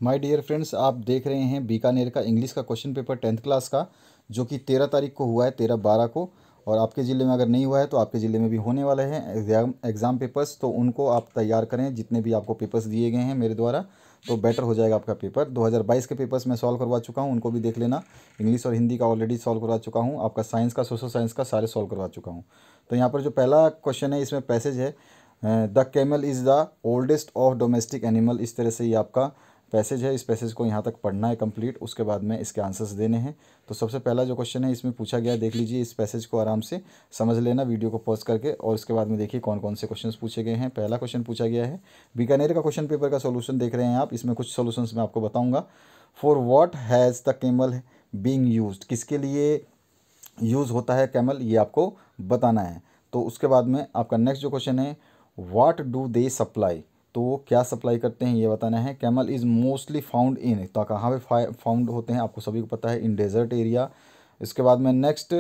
My dear friends, आप देख रहे हैं बीकानेर का इंग्लिश का क्वेश्चन पेपर 10th क्लास का, जो कि 13 तारीख को हुआ है, 13/12 को। और आपके ज़िले में अगर नहीं हुआ है तो आपके ज़िले में भी होने वाले हैं एग्ज़ाम पेपर्स, तो उनको आप तैयार करें। जितने भी आपको पेपर्स दिए गए हैं मेरे द्वारा, तो बेटर हो जाएगा आपका पेपर। 2022 के पेपर्स मैं सॉल्व करवा चुका हूँ, उनको भी देख लेना। इंग्लिश और हिंदी का ऑलरेडी सॉल्व करवा चुका हूँ, आपका साइंस का, सोशल साइंस का सारे सॉल्व करवा चुका हूँ। तो यहाँ पर जो पहला क्वेश्चन है, इसमें पैसेज है the camel is the oldest of domestic animal. इस तरह से ये आपका पैसेज है। इस पैसेज को यहाँ तक पढ़ना है कंप्लीट, उसके बाद में इसके आंसर्स देने हैं। तो सबसे पहला जो क्वेश्चन है इसमें पूछा गया है, देख लीजिए, इस पैसेज को आराम से समझ लेना वीडियो को पॉज करके, और उसके बाद में देखिए कौन कौन से क्वेश्चंस पूछे गए हैं। पहला क्वेश्चन पूछा गया है, बीकानेर का क्वेश्चन पेपर का सोल्यूशन देख रहे हैं आप, इसमें कुछ सोल्यूशंस मैं आपको बताऊँगा। For what has the camel being use, किसके लिए यूज़ होता है कैमल, ये आपको बताना है। तो उसके बाद में आपका नेक्स्ट जो क्वेश्चन है, व्हाट डू दे सप्लाई, तो वो क्या सप्लाई करते हैं ये बताना है। Camel is mostly found in, तो कहाँ पे फाउंड होते हैं आपको सभी को पता है, इन डेजर्ट एरिया। इसके बाद में नेक्स्ट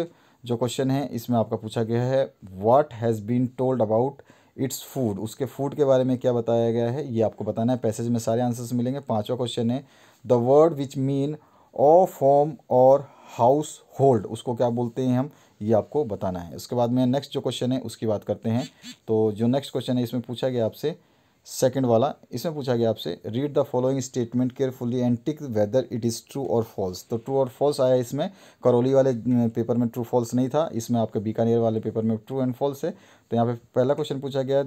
जो क्वेश्चन है इसमें आपका पूछा गया है, what has been told about its food, उसके फूड के बारे में क्या बताया गया है, ये आपको बताना है। पैसेज में सारे आंसर्स मिलेंगे। पांचवा क्वेश्चन है, the word which mean of home और हाउस होल्ड, उसको क्या बोलते हैं हम, ये आपको बताना है। उसके बाद में नेक्स्ट जो क्वेश्चन है उसकी बात करते हैं। तो जो नेक्स्ट क्वेश्चन है इसमें पूछा गया आपसे, सेकंड वाला, इसमें पूछा गया आपसे, read the following statement carefully and tick whether it is true और फॉल्स। तो ट्रू और फॉल्स आया इसमें, करौली वाले पेपर में ट्रू फॉल्स नहीं था, इसमें आपके बीकानेर वाले पेपर में ट्रू एंड फॉल्स है। तो यहाँ पे पहला क्वेश्चन पूछा गया,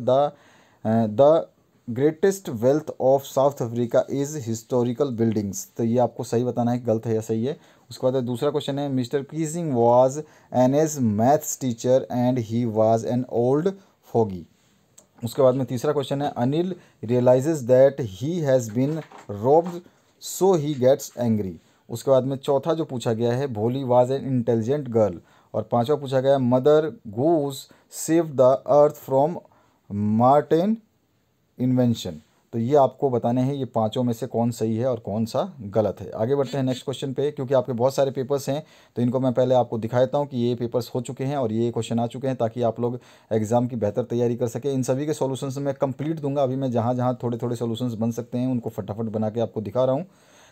the greatest wealth of south Africa is historical buildings. तो ये आपको सही बताना है, गलत है या सही है। उसके बाद दूसरा क्वेश्चन है, Mister Keesing was an age maths teacher and he was an old fogey. उसके बाद में तीसरा क्वेश्चन है, Anil realises that he has been robbed so he gets angry. उसके बाद में चौथा जो पूछा गया है, भोली वाज एन इंटेलिजेंट गर्ल। और पांचवा पूछा गया, mother goose save the earth from Martin invention. तो ये आपको बताने हैं ये पांचों में से कौन सही है और कौन सा गलत है। आगे बढ़ते हैं नेक्स्ट क्वेश्चन पे, क्योंकि आपके बहुत सारे पेपर्स हैं तो इनको मैं पहले आपको दिखा देता हूँ कि ये पेपर्स हो चुके हैं और ये क्वेश्चन आ चुके हैं, ताकि आप लोग एग्जाम की बेहतर तैयारी कर सकें। इन सभी के सॉल्यूशंस मैं कंप्लीट दूंगा। अभी मैं जहाँ जहाँ थोड़े थोड़े सॉल्यूशंस बन सकते हैं उनको फटाफट बना के आपको दिखा रहा हूँ।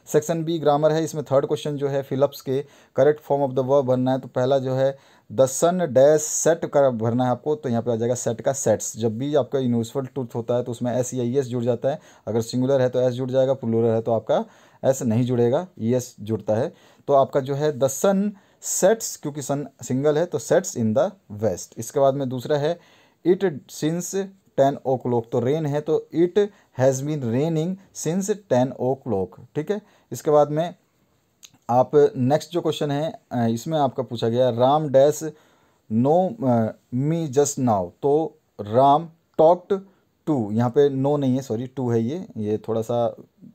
सेक्शन बी ग्रामर है, इसमें थर्ड क्वेश्चन जो है, फिलअप्स के correct form of the verb भरना है। तो पहला जो है, द सन डैश सेट का भरना है आपको। तो यहाँ पे आ जाएगा सेट का सेट्स। जब भी आपका यूनिवर्सल ट्रूथ होता है तो उसमें एस या ई एस जुड़ जाता है। अगर सिंगुलर है तो एस जुड़ जाएगा, प्लूरल है तो आपका एस नहीं जुड़ेगा, ई एस जुड़ता है। तो आपका जो है, द सन सेट्स, क्योंकि सन सिंगल है तो सेट्स इन द वेस्ट। इसके बाद में दूसरा है, इट सिंस 10 o'clock, तो रेन है तो it has been raining since 10 o'clock। ठीक है। इसके बाद में आप नेक्स्ट जो क्वेश्चन है इसमें आपका पूछा गया, Ram dash no me just now. तो राम टॉक्ड टू, यहाँ पे नो नहीं है, सॉरी टू है, ये थोड़ा सा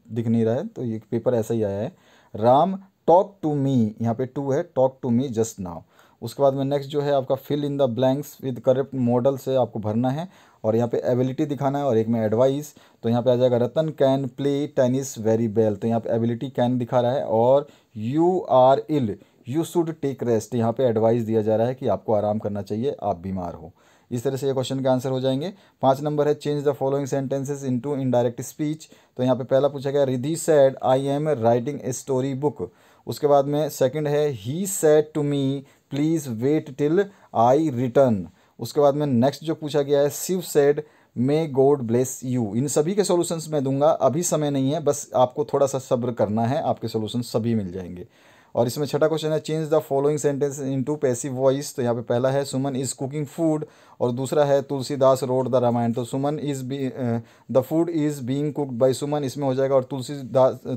दिख नहीं रहा है, तो ये पेपर ऐसा ही आया है। राम टॉक टू मी, यहाँ पे टू है, talk to me just now. उसके बाद में नेक्स्ट जो है आपका, fill in the blanks with correct modal से आपको भरना है, और यहाँ पे एबिलिटी दिखाना है और एक में एडवाइस। तो यहाँ पे आ जाएगा, Ratan can play tennis very well. तो यहाँ पे एबिलिटी कैन दिखा रहा है, और you are ill, you should take rest, यहाँ पे एडवाइस दिया जा रहा है कि आपको आराम करना चाहिए, आप बीमार हो। इस तरह से ये क्वेश्चन के आंसर हो जाएंगे। 5 नंबर है, change the following sentences into indirect speech. तो यहाँ पे पहला पूछा गया, Riddhi said I am writing a story book. उसके बाद में सेकंड है, he said to me please wait till I return. उसके बाद में नेक्स्ट जो पूछा गया है, Shiv said may God bless you. इन सभी के सॉल्यूशंस मैं दूंगा, अभी समय नहीं है, बस आपको थोड़ा सा सब्र करना है, आपके सॉल्यूशंस सभी मिल जाएंगे। और इसमें छठा क्वेश्चन है, change the following sentence into passive voice. तो यहाँ पे पहला है, सुमन इज़ कुकिंग फूड, और दूसरा है, तुलसीदास रोड द रामायण। तो Suman is the food is being cooked by Suman, इसमें हो जाएगा, और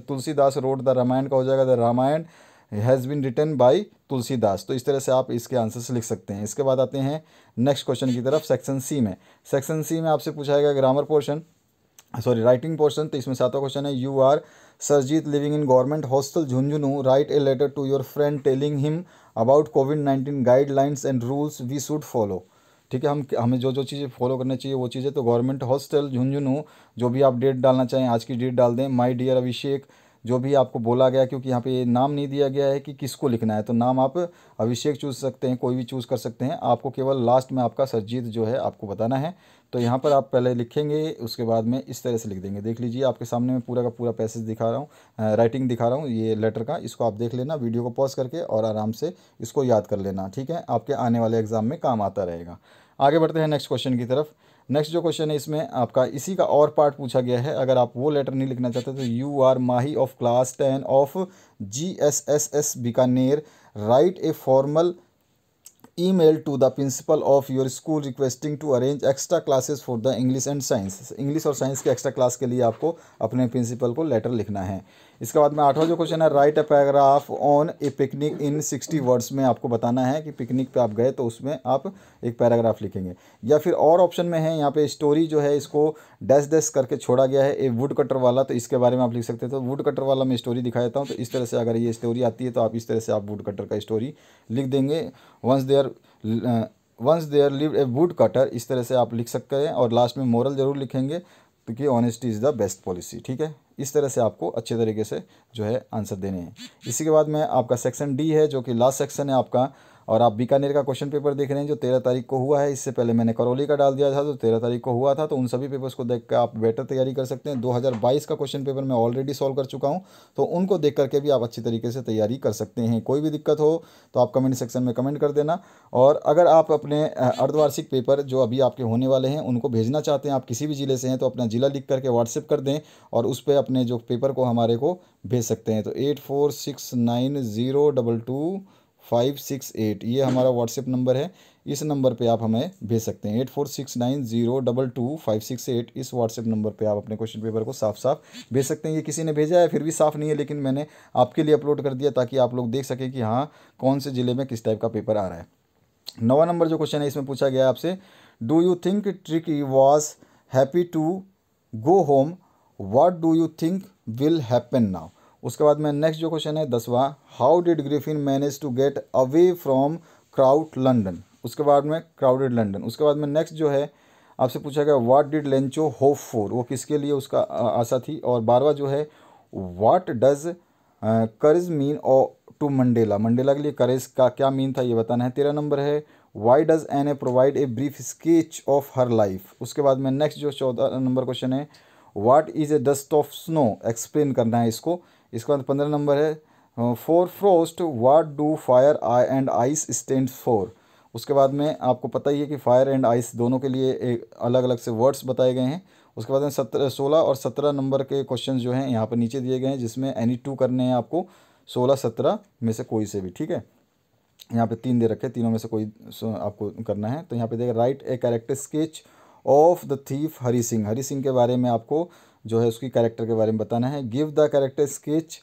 तुलसीदास रोड द रामायण का हो जाएगा, the Ramayana has been written by Tulsidas. तो इस तरह से आप इसके आंसर्स लिख सकते हैं। इसके बाद आते हैं नेक्स्ट क्वेश्चन की तरफ, सेक्शन सी में। सेक्शन सी में आपसे पूछा जाएगा grammar portion, sorry writing portion. तो इसमें 7वां क्वेश्चन है, you are Surjeet living in government hostel Jhunjhunu, write a letter to your friend telling him about कोविड-19 guidelines and rules we should follow. ठीक है, हमें जो जो चीज़ें फॉलो करनी चाहिए वो चीज़ें, तो गवर्नमेंट हॉस्टल झुंझुनू, जो भी आप डेट डालना चाहें आज की डेट डाल दें, माय डियर अभिषेक, जो भी आपको बोला गया, क्योंकि यहाँ पे ये नाम नहीं दिया गया है कि किसको लिखना है, तो नाम आप अभिषेक चूज़ सकते हैं, कोई भी चूज़ कर सकते हैं, आपको केवल लास्ट में आपका सरजीत जो है आपको बताना है। तो यहाँ पर आप पहले लिखेंगे, उसके बाद में इस तरह से लिख देंगे। देख लीजिए आपके सामने मैं पूरा का पूरा पैसेज दिखा रहा हूँ, राइटिंग दिखा रहा हूँ ये लेटर का। इसको आप देख लेना वीडियो को पॉज करके और आराम से इसको याद कर लेना, ठीक है। आपके आने वाले एग्जाम में काम आता रहेगा। आगे बढ़ते हैं नेक्स्ट क्वेश्चन की तरफ। नेक्स्ट जो क्वेश्चन है इसमें आपका इसी का और पार्ट पूछा गया है। अगर आप वो लेटर नहीं लिखना चाहते तो you are Mahi of class 10 of GSSS Bikaner write a formal email to the principal of your school requesting to arrange extra classes for the English and Science। English और साइंस के एक्स्ट्रा क्लास के लिए आपको अपने प्रिंसिपल को letter लिखना है। इसके बाद में 8वां जो क्वेश्चन है, right a paragraph on A picnic in 60 words में आपको बताना है कि पिकनिक पे आप गए तो उसमें आप एक पैराग्राफ लिखेंगे। या फिर और ऑप्शन में है यहाँ पे स्टोरी जो है इसको डैश डैश करके छोड़ा गया है, ए वुड कटर वाला, तो इसके बारे में आप लिख सकते हैं। तो वुड कटर वाला मैं स्टोरी दिखा देता हूँ। तो इस तरह से अगर ये स्टोरी आती है तो आप इस तरह से आप वुड कटर का स्टोरी लिख देंगे। Once there lived a wood cutter, इस तरह से आप लिख सकते हैं। और लास्ट में मोरल जरूर लिखेंगे क्योंकि honesty is the best policy, ठीक है। इस तरह से आपको अच्छे तरीके से जो है आंसर देने हैं। इसी के बाद में आपका सेक्शन डी है जो कि लास्ट सेक्शन है आपका। और आप बीकानेर का क्वेश्चन पेपर देख रहे हैं जो 13 तारीख को हुआ है। इससे पहले मैंने करौली का डाल दिया था तो 13 तारीख को हुआ था। तो उन सभी पेपर्स को देख कर आप बेटर तैयारी कर सकते हैं। 2022 का क्वेश्चन पेपर मैं ऑलरेडी सॉल्व कर चुका हूं, तो उनको देख करके भी आप अच्छी तरीके से तैयारी कर सकते हैं। कोई भी दिक्कत हो तो आप कमेंट सेक्शन में कमेंट कर देना। और अगर आप अपने अर्धवार्षिक पेपर जो अभी आपके होने वाले हैं उनको भेजना चाहते हैं, आप किसी भी ज़िले से हैं, तो अपना ज़िला लिख करके व्हाट्सएप कर दें और उस पर अपने जो पेपर को हमारे को भेज सकते हैं। तो 8469022568 ये हमारा व्हाट्सएप नंबर है। इस नंबर पे आप हमें भेज सकते हैं। 8469022568 इस व्हाट्सएप नंबर पे आप अपने क्वेश्चन पेपर को साफ साफ भेज सकते हैं। ये किसी ने भेजा है फिर भी साफ़ नहीं है, लेकिन मैंने आपके लिए अपलोड कर दिया ताकि आप लोग देख सकें कि हाँ कौन से ज़िले में किस टाइप का पेपर आ रहा है। 9वां नंबर जो क्वेश्चन है इसमें पूछा गया है आपसे, do you think Tricki was happy to go home, what do you think will happen now. उसके बाद में नेक्स्ट जो क्वेश्चन है 10वां, how did Griffin manage to get away from crowd London. उसके बाद में क्राउडेड लंडन। उसके बाद में नेक्स्ट जो है आपसे पूछा गया, what did Lencho hope for, वो किसके लिए उसका आशा थी। और 12वां जो है, what does courage mean to Mandela, Mandela के लिए करेज का क्या मीन था ये बताना है। 13 नंबर है, why does an a provide a brief sketch of her life. उसके बाद में नेक्स्ट जो 14 नंबर क्वेश्चन है, what is a dust of snow, explain करना है इसको। इसके बाद 15 नंबर है, for Frost what do fire and ice stand for. उसके बाद में आपको पता ही है कि फायर एंड आइस दोनों के लिए एक अलग अलग से वर्ड्स बताए गए हैं। उसके बाद में 16 और 17 नंबर के क्वेश्चन जो हैं यहाँ पर नीचे दिए गए हैं, जिसमें एनी टू करने हैं आपको 16-17 में से कोई से भी, ठीक है। यहाँ पे 3 दे रखे, तीनों में से कोई आपको करना है। तो यहाँ पे देखिए, write a character sketch of the thief Hari Singh, Hari Singh के बारे में आपको जो है उसकी कैरेक्टर के बारे में बताना है। Give the character sketch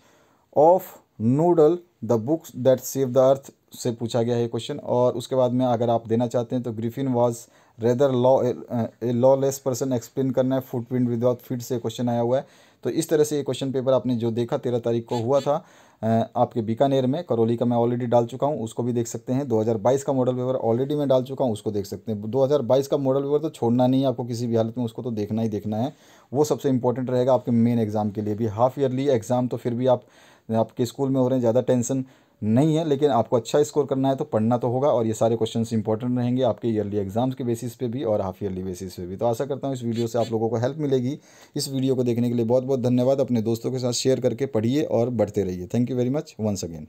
of noodle the books that save the earth से पूछा गया है क्वेश्चन। और उसके बाद में अगर आप देना चाहते हैं तो Griffin was rather lawless person, explain करना है। फुटप्रिंट विदाउट फीट से क्वेश्चन आया हुआ है। तो इस तरह से ये क्वेश्चन पेपर आपने जो देखा 13 तारीख को हुआ था आपके बीकानेर में। करौली का मैं ऑलरेडी डाल चुका हूँ, उसको भी देख सकते हैं। 2022 का मॉडल पेपर ऑलरेडी मैं डाल चुका हूँ, उसको देख सकते हैं। 2022 का मॉडल पेपर तो छोड़ना नहीं है आपको किसी भी हालत में, उसको तो देखना ही देखना है। वो सबसे इंपॉर्टेंट रहेगा आपके मेन एग्जाम के लिए भी। हाफ ईयरली एग्जाम तो फिर भी आपके स्कूल में हो रहे हैं, ज़्यादा टेंशन नहीं है, लेकिन आपको अच्छा स्कोर करना है तो पढ़ना तो होगा। और ये सारे क्वेश्चंस इंपॉर्टेंट रहेंगे आपके ईयरली एग्जाम्स के बेसिस पे भी और हाफ ईयरली बेसिस पे भी। तो आशा करता हूँ इस वीडियो से आप लोगों को हेल्प मिलेगी। इस वीडियो को देखने के लिए बहुत बहुत धन्यवाद। अपने दोस्तों के साथ शेयर करके पढ़िए और बढ़ते रहिए। Thank you very much once again.